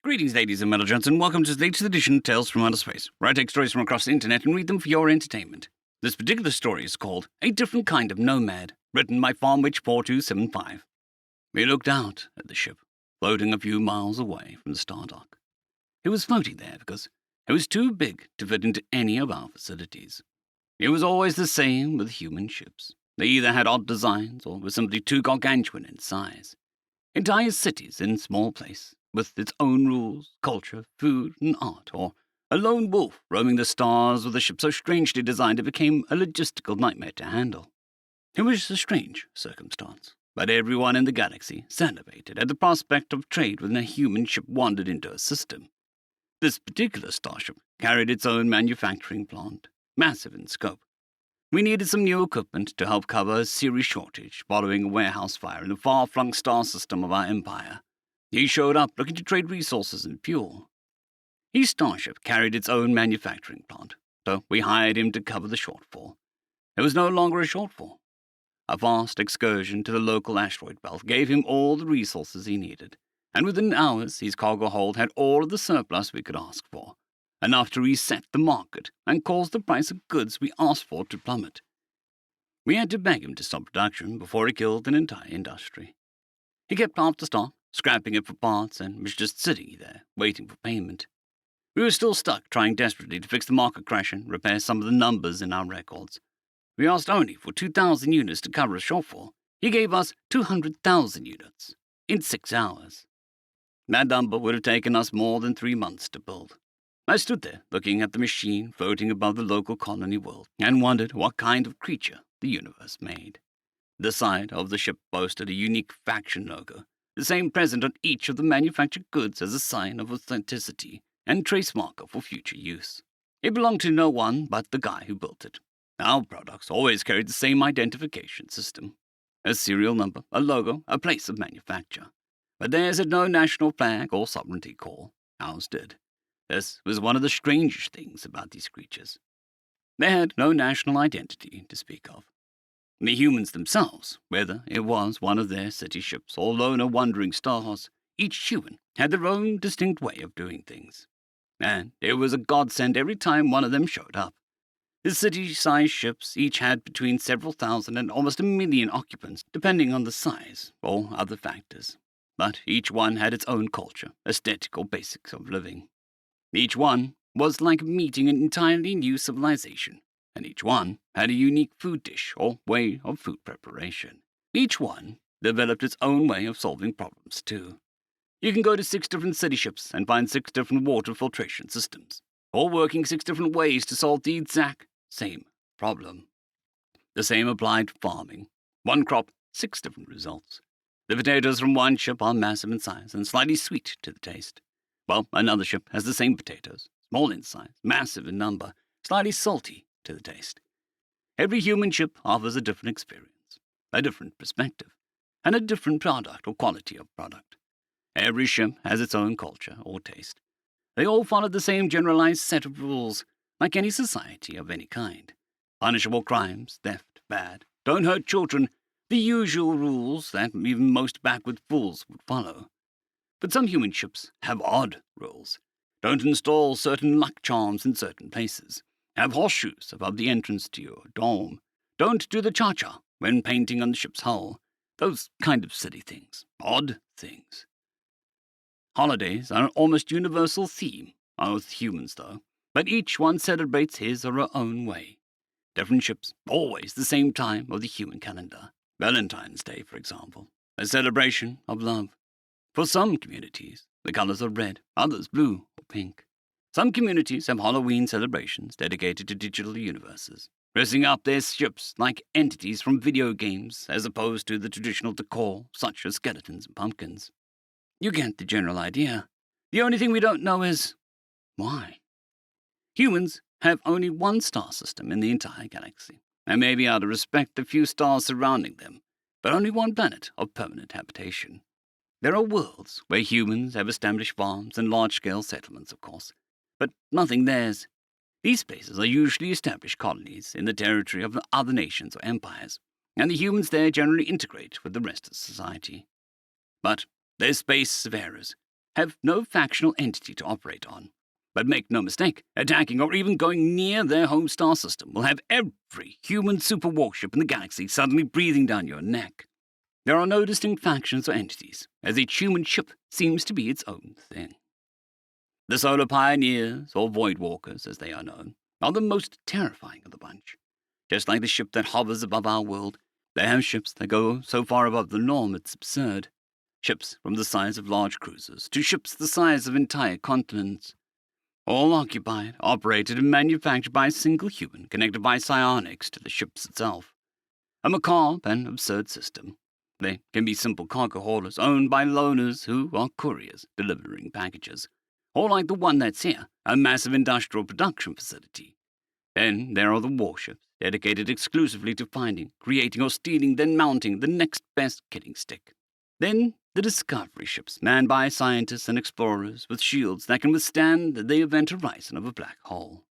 Greetings, ladies and gentlemen, and welcome to the latest edition of Tales from Outer Space, where I take stories from across the internet and read them for your entertainment. This particular story is called A Different Kind of Nomad, written by Farmwhich4275. We looked out at the ship, floating a few miles away from the star dock. It was floating there because it was too big to fit into any of our facilities. It was always the same with human ships. They either had odd designs or were simply too gargantuan in size. Entire cities in small place, with its own rules, culture, food, and art, or a lone wolf roaming the stars with a ship so strangely designed it became a logistical nightmare to handle. It was a strange circumstance, but everyone in the galaxy salivated at the prospect of trade when a human ship wandered into a system. This particular starship carried its own manufacturing plant, massive in scope. We needed some new equipment to help cover a serious shortage following a warehouse fire in the far-flung star system of our empire. He showed up looking to trade resources and fuel. His starship carried its own manufacturing plant, so we hired him to cover the shortfall. It was no longer a shortfall. A vast excursion to the local asteroid belt gave him all the resources he needed, and within hours his cargo hold had all of the surplus we could ask for, enough to reset the market and cause the price of goods we asked for to plummet. We had to beg him to stop production before he killed an entire industry. He kept after stock, scrapping it for parts, and was just sitting there, waiting for payment. We were still stuck trying desperately to fix the market crash and repair some of the numbers in our records. We asked only for 2,000 units to cover a shortfall. He gave us 200,000 units in 6 hours. That number would have taken us more than 3 months to build. I stood there looking at the machine floating above the local colony world and wondered what kind of creature the universe made. The side of the ship boasted a unique faction logo, the same present on each of the manufactured goods as a sign of authenticity and trace marker for future use. It belonged to no one but the guy who built it. Our products always carried the same identification system: a serial number, a logo, a place of manufacture. But theirs had no national flag or sovereignty call. Ours did. This was one of the strangest things about these creatures. They had no national identity to speak of. The humans themselves, whether it was one of their city ships or loner wandering stars, each human had their own distinct way of doing things. And it was a godsend every time one of them showed up. The city-sized ships each had between several thousand and almost 1 million occupants, depending on the size or other factors. But each one had its own culture, aesthetic or basics of living. Each one was like meeting an entirely new civilization, and each one had a unique food dish or way of food preparation. Each one developed its own way of solving problems, too. You can go to 6 different city ships and find 6 different water filtration systems, all working 6 different ways to solve the exact same problem. The same applied to farming. One crop, 6 different results. The potatoes from one ship are massive in size and slightly sweet to the taste, while another ship has the same potatoes, small in size, massive in number, slightly salty to the taste. Every human ship offers a different experience, a different perspective, and a different product or quality of product. Every ship has its own culture or taste. They all follow the same generalized set of rules, like any society of any kind. Punishable crimes, theft, bad, don't hurt children, the usual rules that even most backward fools would follow. But some human ships have odd rules. Don't install certain luck charms in certain places. Have horseshoes above the entrance to your dome. Don't do the cha-cha when painting on the ship's hull. Those kind of silly things. Odd things. Holidays are an almost universal theme, with humans though, but each one celebrates his or her own way. Different ships, always the same time of the human calendar. Valentine's Day, for example, a celebration of love. For some communities, the colors are red, others blue or pink. Some communities have Halloween celebrations dedicated to digital universes, dressing up their ships like entities from video games as opposed to the traditional decor, such as skeletons and pumpkins. You get the general idea. The only thing we don't know is why. Humans have only one star system in the entire galaxy, and may be able to respect the few stars surrounding them, but only one planet of permanent habitation. There are worlds where humans have established farms and large-scale settlements, of course, but nothing theirs. These places are usually established colonies in the territory of the other nations or empires, and the humans there generally integrate with the rest of society. But there's space of errors. have no factional entity to operate on. But make no mistake, attacking or even going near their home star system will have every human super warship in the galaxy suddenly breathing down your neck. There are no distinct factions or entities, as each human ship seems to be its own thing. The solar pioneers, or void walkers as they are known, are the most terrifying of the bunch. Just like the ship that hovers above our world, they have ships that go so far above the norm it's absurd. Ships from the size of large cruisers to ships the size of entire continents. All occupied, operated, and manufactured by a single human connected by psionics to the ships itself. A macabre and absurd system. They can be simple cargo haulers owned by loners who are couriers delivering packages. Or like the one that's here, a massive industrial production facility. Then there are the warships, dedicated exclusively to finding, creating, or stealing, then mounting the next best killing stick. Then the discovery ships, manned by scientists and explorers with shields that can withstand the event horizon of a black hole.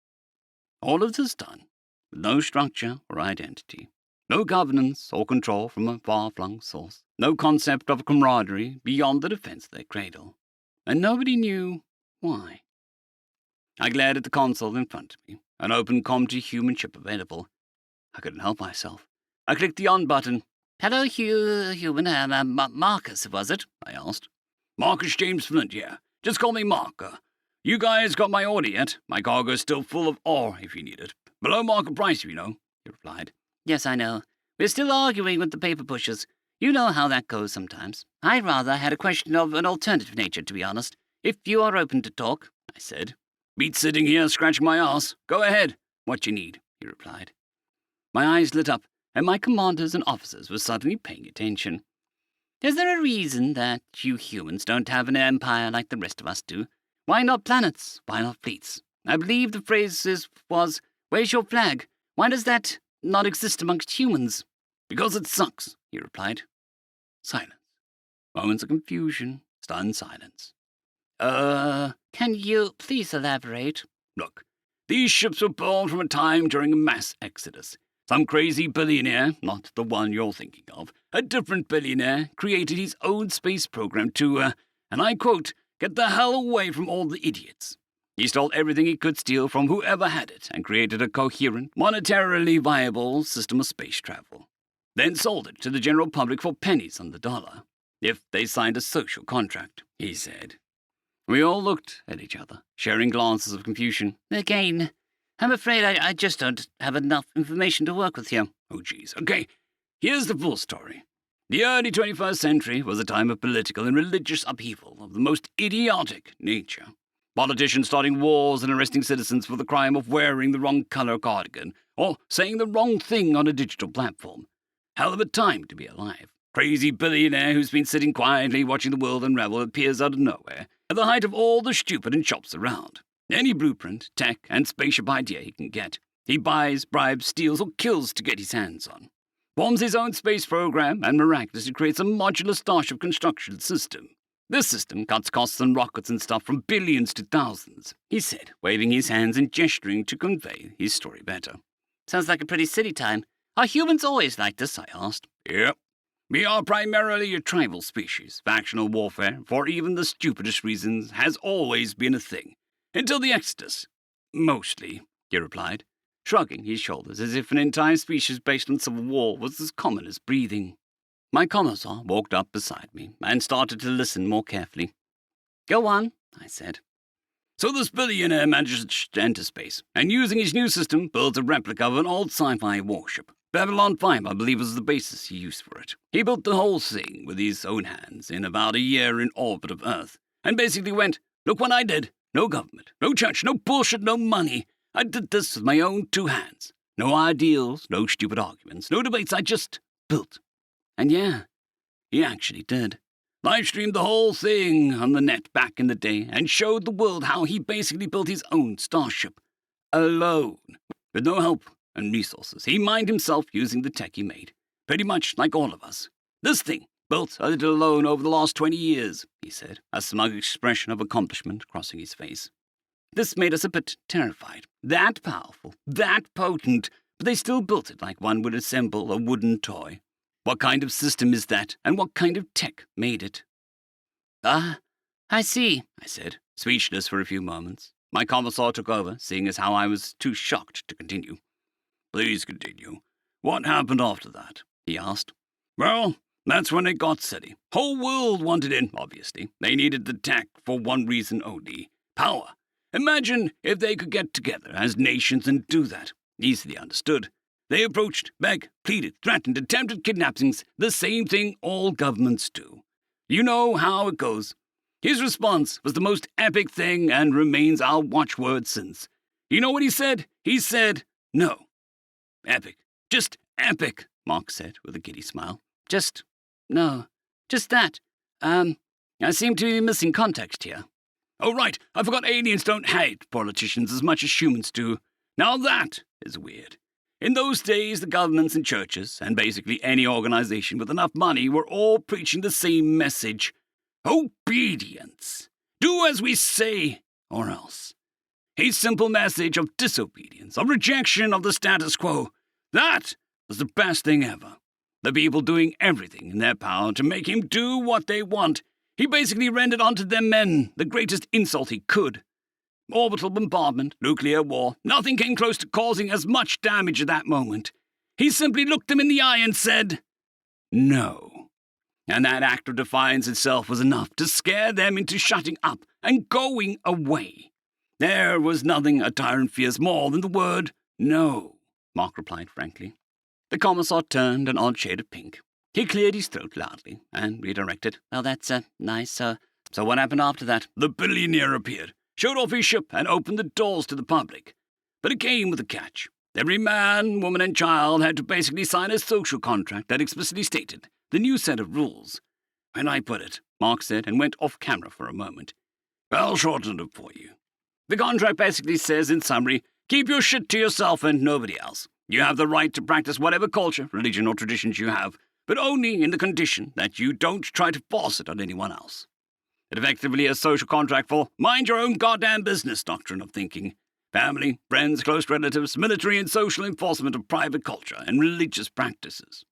All of this done with no structure or identity, no governance or control from a far-flung source, no concept of camaraderie beyond the defense of their cradle. And nobody knew why. I glared at the console in front of me, an open COM2 human ship available. I couldn't help myself. I clicked the on button. "Hello, human. Marcus, was it?" I asked. "Marcus James Flint, yeah. Just call me Mark. You guys got my order yet? My cargo's still full of ore, if you need it. Below market price, you know," he replied. "Yes, I know. We're still arguing with the paper pushers. You know how that goes sometimes. I rather had a question of an alternative nature, to be honest. If you are open to talk," I said. "Beats sitting here scratching my ass. Go ahead. What you need," he replied. My eyes lit up, and my commanders and officers were suddenly paying attention. "Is there a reason that you humans don't have an empire like the rest of us do? Why not planets? Why not fleets? I believe the phrase was, 'Where's your flag?' Why does that not exist amongst humans?" "Because it sucks," he replied. Silence. Moments of confusion, stunned silence. Can you please elaborate?" "Look, these ships were born from a time during a mass exodus. Some crazy billionaire, not the one you're thinking of, a different billionaire, created his own space program to, and I quote, 'get the hell away from all the idiots.' He stole everything he could steal from whoever had it and created a coherent, monetarily viable system of space travel. Then sold it to the general public for pennies on the dollar, if they signed a social contract," he said. We all looked at each other, sharing glances of confusion. "Again, I'm afraid I just don't have enough information to work with here." "Oh, geez. Okay, here's the full story. The early 21st century was a time of political and religious upheaval of the most idiotic nature. Politicians starting wars and arresting citizens for the crime of wearing the wrong color cardigan or saying the wrong thing on a digital platform. Hell of a time to be alive. Crazy billionaire who's been sitting quietly watching the world unravel appears out of nowhere, at the height of all the stupid and chops around. Any blueprint, tech, and spaceship idea he can get, he buys, bribes, steals, or kills to get his hands on. Forms his own space program and miraculously creates a modular starship construction system. This system cuts costs on rockets and stuff from billions to thousands," he said, waving his hands and gesturing to convey his story better. "Sounds like a pretty silly time. Are humans always like this?" I asked. "Yep. We are primarily a tribal species. Factional warfare, for even the stupidest reasons, has always been a thing. Until the Exodus. Mostly," he replied, shrugging his shoulders as if an entire species based on civil war was as common as breathing. My commissar walked up beside me and started to listen more carefully. "Go on," I said. "So this billionaire manages to enter space, and using his new system, built a replica of an old sci-fi warship. Babylon 5, I believe, was the basis he used for it. He built the whole thing with his own hands in about a year in orbit of Earth, and basically went, 'Look what I did. No government, no church, no bullshit, no money. I did this with my own two hands. No ideals, no stupid arguments, no debates, I just built.' And yeah, he actually did. Live-streamed the whole thing on the net back in the day and showed the world how he basically built his own starship. Alone. With no help and resources. He mined himself using the tech he made. Pretty much like all of us. This thing, built a little alone over the last 20 years, he said, a smug expression of accomplishment crossing his face. This made us a bit terrified. That powerful, that potent, but they still built it like one would assemble a wooden toy. What kind of system is that, and what kind of tech made it?" I I see, I said, speechless for a few moments. My commissar took over, seeing as how I was too shocked to continue. Please continue. What happened after that? He asked. Well, that's when it got silly. Whole world wanted in, obviously. They needed the tech for one reason only. Power. Imagine if they could get together as nations and do that. Easily understood. They approached, begged, pleaded, threatened, attempted kidnappings, the same thing all governments do. You know how it goes. His response was the most epic thing and remains our watchword since. You know what he said? He said, no. Epic. Just epic, Mark said with a giddy smile. Just that. I seem to be missing context here. Oh, right, I forgot aliens don't hate politicians as much as humans do. Now that is weird. In those days, the governments and churches, and basically any organization with enough money, were all preaching the same message. Obedience. Do as we say, or else. A simple message of disobedience, of rejection of the status quo. That was the best thing ever. The people doing everything in their power to make him do what they want. He basically rendered onto them men the greatest insult he could. Orbital bombardment, nuclear war, nothing came close to causing as much damage at that moment. He simply looked them in the eye and said, no. And that act of defiance itself was enough to scare them into shutting up and going away. There was nothing a tyrant fears more than the word no, Mark replied frankly. The commissar turned an odd shade of pink. He cleared his throat loudly and redirected. Well, that's nice. So what happened after that? The billionaire appeared, showed off his ship, and opened the doors to the public. But it came with a catch. Every man, woman, and child had to basically sign a social contract that explicitly stated the new set of rules. When I put it, Mark said, and went off camera for a moment. I'll shorten it for you. The contract basically says, in summary, keep your shit to yourself and nobody else. You have the right to practice whatever culture, religion, or traditions you have, but only in the condition that you don't try to force it on anyone else. It effectively is a social contract for mind your own goddamn business doctrine of thinking. Family, friends, close relatives, military and social enforcement of private culture and religious practices.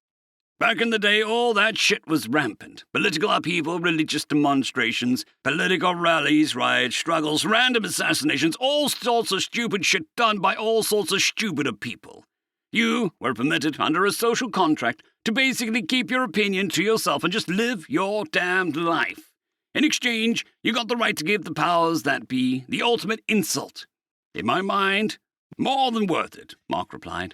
Back in the day, all that shit was rampant. Political upheaval, religious demonstrations, political rallies, riots, struggles, random assassinations, all sorts of stupid shit done by all sorts of stupider people. You were permitted, under a social contract, to basically keep your opinion to yourself and just live your damned life. In exchange, you got the right to give the powers that be the ultimate insult. In my mind, more than worth it, Mark replied.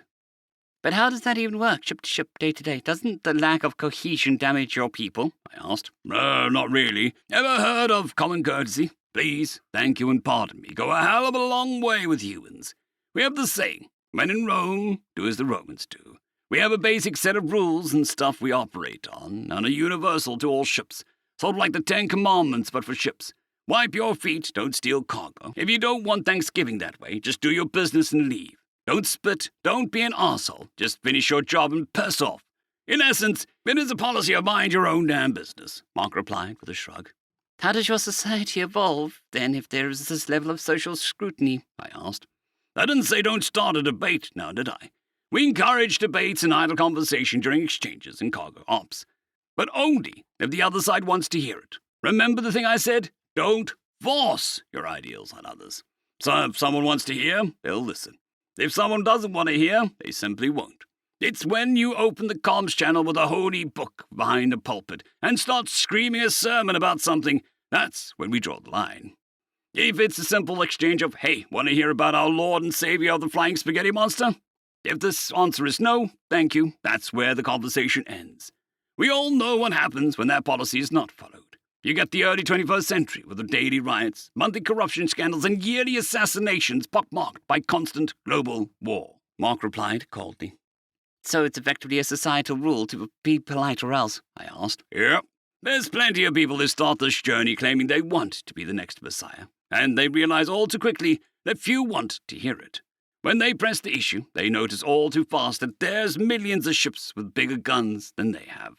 But how does that even work, ship to ship, day to day? Doesn't the lack of cohesion damage your people? I asked. Not really. Ever heard of common courtesy? Please, thank you and pardon me. Go a hell of a long way with humans. We have the saying, when in Rome, do as the Romans do. We have a basic set of rules and stuff we operate on, and are universal to all ships. Sort of like the 10 Commandments, but for ships. Wipe your feet, don't steal cargo. If you don't want Thanksgiving that way, just do your business and leave. Don't spit, don't be an arsehole. Just finish your job and piss off. In essence, it is a policy of mind your own damn business, Mark replied with a shrug. How does your society evolve, then, if there is this level of social scrutiny? I asked. I didn't say don't start a debate, now did I? We encourage debates and idle conversation during exchanges and cargo ops. But only if the other side wants to hear it. Remember the thing I said? Don't force your ideals on others. So if someone wants to hear, they'll listen. If someone doesn't want to hear, they simply won't. It's when you open the comms channel with a holy book behind a pulpit and start screaming a sermon about something, that's when we draw the line. If it's a simple exchange of, hey, want to hear about our Lord and Savior of the Flying Spaghetti Monster? If this answer is no, thank you, that's where the conversation ends. We all know what happens when that policy is not followed. You get the early 21st century with the daily riots, monthly corruption scandals, and yearly assassinations pockmarked by constant global war, Mark replied coldly. So it's effectively a societal rule to be polite or else, I asked. Yep. There's plenty of people who start this journey claiming they want to be the next Messiah, and they realize all too quickly that few want to hear it. When they press the issue, they notice all too fast that there's millions of ships with bigger guns than they have.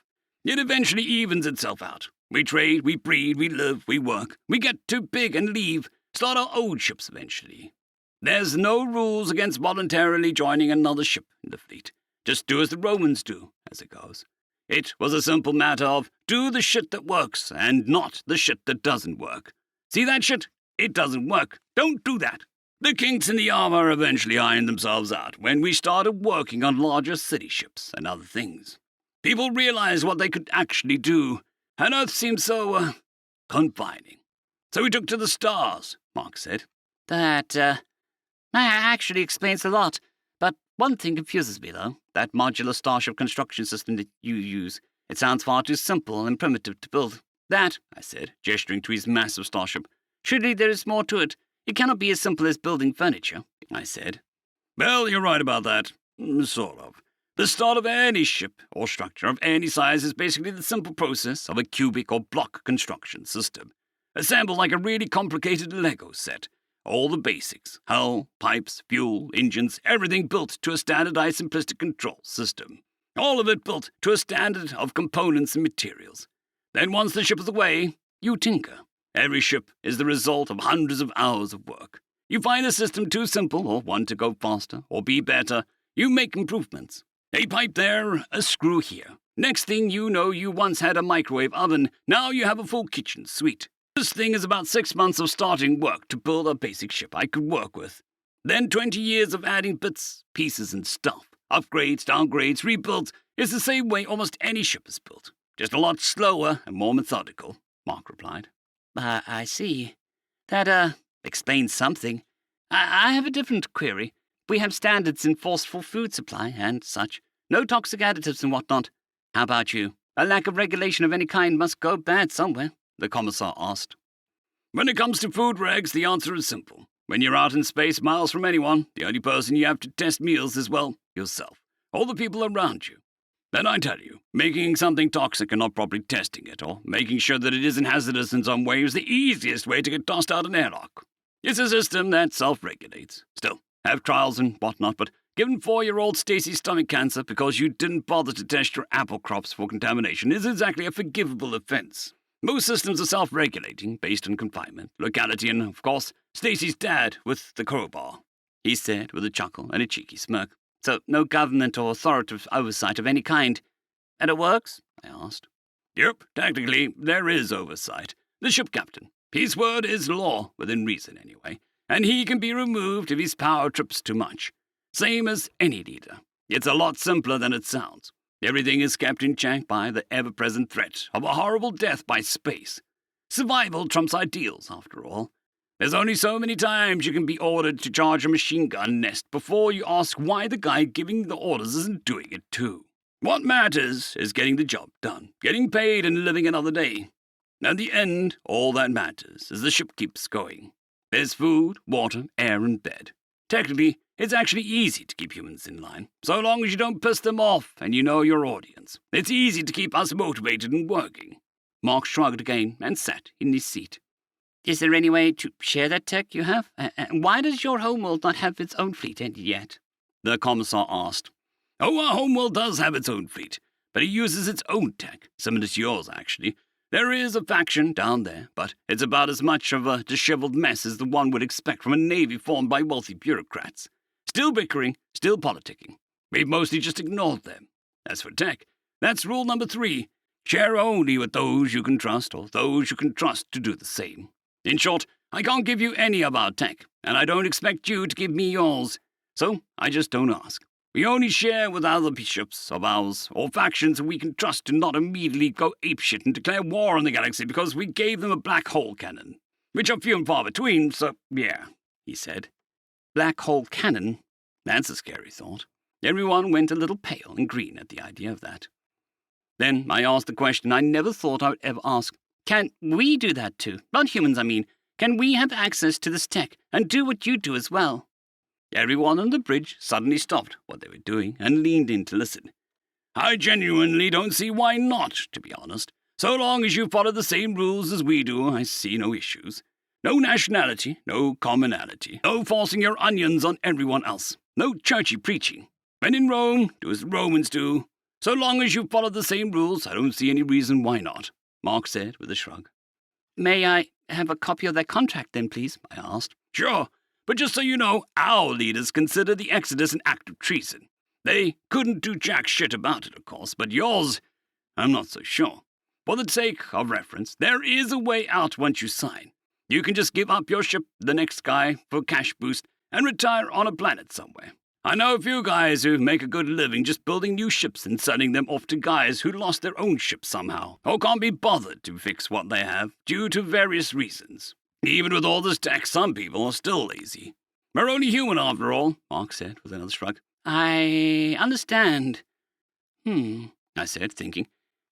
It eventually evens itself out. We trade, we breed, we live, we work. We get too big and leave, start our own ships eventually. There's no rules against voluntarily joining another ship in the fleet. Just do as the Romans do, as it goes. It was a simple matter of do the shit that works and not the shit that doesn't work. See that shit? It doesn't work. Don't do that. The kinks in the armor eventually ironed themselves out when we started working on larger city ships and other things. People realized what they could actually do, and Earth seemed so, confining. So we took to the stars, Mark said. That actually explains a lot. But one thing confuses me, though. That modular starship construction system that you use. It sounds far too simple and primitive to build. That, I said, gesturing to his massive starship. Surely there is more to it. It cannot be as simple as building furniture, I said. Well, you're right about that. Sort of. The start of any ship or structure of any size is basically the simple process of a cubic or block construction system. Assembled like a really complicated Lego set. All the basics, hull, pipes, fuel, engines, everything built to a standardized simplistic control system. All of it built to a standard of components and materials. Then once the ship is away, you tinker. Every ship is the result of hundreds of hours of work. You find a system too simple or one to go faster or be better, you make improvements. A pipe there, a screw here. Next thing you know, you once had a microwave oven, now you have a full kitchen suite. This thing is about 6 months of starting work to build a basic ship I could work with. Then 20 years of adding bits, pieces, and stuff. Upgrades, downgrades, rebuilds. It's the same way almost any ship is built. Just a lot slower and more methodical, Mark replied. I see. That, explains something. I have a different query. We have standards enforced for food supply and such. No toxic additives and whatnot. How about you? A lack of regulation of any kind must go bad somewhere, the commissar asked. When it comes to food regs, the answer is simple. When you're out in space miles from anyone, the only person you have to test meals is, well, yourself. All the people around you. Then I tell you, making something toxic and not properly testing it, or making sure that it isn't hazardous in some way, is the easiest way to get tossed out an airlock. It's a system that self-regulates. Still, have trials and whatnot, but giving 4-year-old Stacy stomach cancer because you didn't bother to test your apple crops for contamination is exactly a forgivable offense. Most systems are self-regulating, based on confinement, locality, and, of course, Stacy's dad with the crowbar, he said with a chuckle and a cheeky smirk. So no government or authoritative oversight of any kind. And it works? I asked. Yep, technically, there is oversight. The ship captain. His word is law, within reason anyway, and he can be removed if his power trips too much. Same as any leader. It's a lot simpler than it sounds. Everything is kept in check by the ever-present threat of a horrible death by space. Survival trumps ideals, after all. There's only so many times you can be ordered to charge a machine gun nest before you ask why the guy giving the orders isn't doing it too. What matters is getting the job done, getting paid and living another day. At the end, all that matters is the ship keeps going. There's food, water, air, and bed. Technically, it's actually easy to keep humans in line, so long as you don't piss them off and you know your audience. It's easy to keep us motivated and working. Mark shrugged again and sat in his seat. Is there any way to share that tech you have? Why does your homeworld not have its own fleet yet? The commissar asked. Oh, our homeworld does have its own fleet, but it uses its own tech, similar to yours, actually. There is a faction down there, but it's about as much of a disheveled mess as the one would expect from a navy formed by wealthy bureaucrats. Still bickering, still politicking. We've mostly just ignored them. As for tech, that's rule number 3. Share only with those you can trust, or those you can trust to do the same. In short, I can't give you any of our tech, and I don't expect you to give me yours. So I just don't ask. We only share with other bishops of ours, or factions we can trust to not immediately go apeshit and declare war on the galaxy because we gave them a black hole cannon. Which are few and far between, so yeah, he said. Black hole cannon? That's a scary thought. Everyone went a little pale and green at the idea of that. Then I asked the question I never thought I would ever ask. Can we do that too? Not humans, I mean. Can we have access to this tech and do what you do as well? Everyone on the bridge suddenly stopped what they were doing and leaned in to listen. I genuinely don't see why not, to be honest. So long as you follow the same rules as we do, I see no issues. No nationality, no commonality, no forcing your onions on everyone else, no churchy preaching. When in Rome, do as the Romans do. So long as you follow the same rules, I don't see any reason why not, Mark said with a shrug. May I have a copy of that contract then, please? I asked. Sure, but just so you know, our leaders consider the Exodus an act of treason. They couldn't do jack shit about it, of course, but yours, I'm not so sure. For the sake of reference, there is a way out once you sign. You can just give up your ship to the next guy for cash boost and retire on a planet somewhere. I know a few guys who make a good living just building new ships and sending them off to guys who lost their own ships somehow, or can't be bothered to fix what they have due to various reasons. Even with all this tech, some people are still lazy. We're only human after all, Mark said with another shrug. I understand. I said, thinking.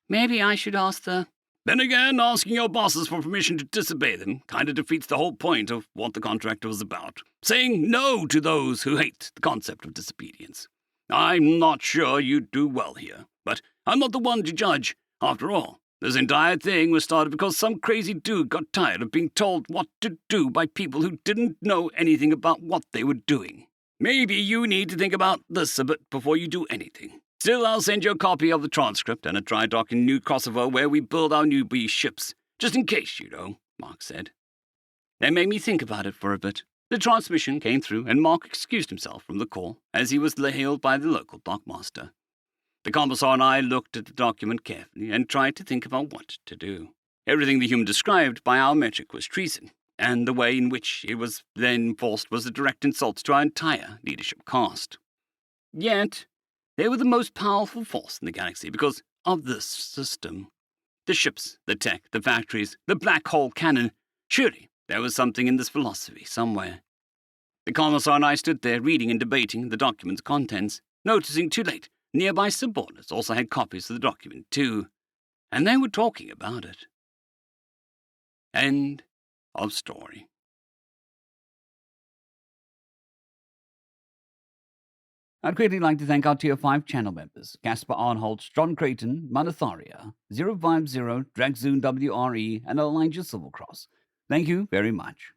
Maybe I should ask the... Then again, asking your bosses for permission to disobey them kind of defeats the whole point of what the contract was about. Saying no to those who hate the concept of disobedience. I'm not sure you'd do well here, but I'm not the one to judge. After all, this entire thing was started because some crazy dude got tired of being told what to do by people who didn't know anything about what they were doing. Maybe you need to think about this a bit before you do anything. Still, I'll send you a copy of the transcript and a dry dock in New Kosovo where we build our newbie ships, just in case, you know, Mark said. That made me think about it for a bit. The transmission came through, and Mark excused himself from the call as he was hailed by the local dockmaster. The commissar and I looked at the document carefully and tried to think about what to do. Everything the human described by our metric was treason, and the way in which it was then enforced was a direct insult to our entire leadership caste. Yet, they were the most powerful force in the galaxy because of this system. The ships, the tech, the factories, the black hole cannon. Surely there was something in this philosophy somewhere. The commissar and I stood there reading and debating the document's contents, noticing too late nearby subordinates also had copies of the document too, and they were talking about it. End of story. I'd greatly like to thank our Tier 5 channel members, Caspar Arnholtz, John Creighton, Manatharia, 050, Dragzoon WRE, and Elijah Silvercross. Thank you very much.